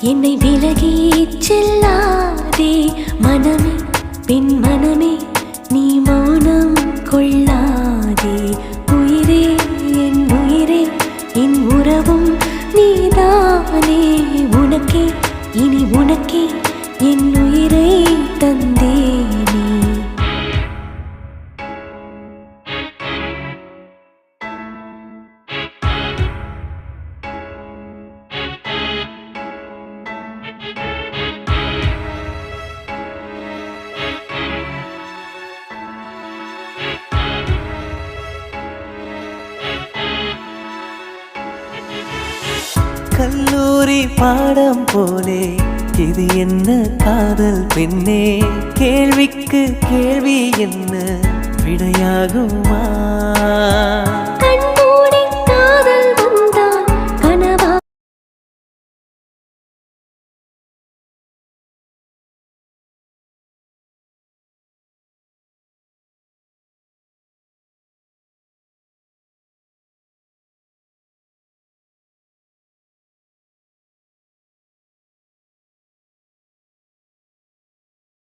என்னை விலகி செல்லாதே மனமே பெண் மனமே நீ மௌனம் கொள்ளாதே உயிரே என் உறவும் நீதானே உனக்கே இனி உனக்கே என் உயிரை தந்தேனே கல்லூரி பாடம் போலே இது என்ன காதல் பெண்ணே கேள்விக்கு கேள்வி என்ன விடையாகுமா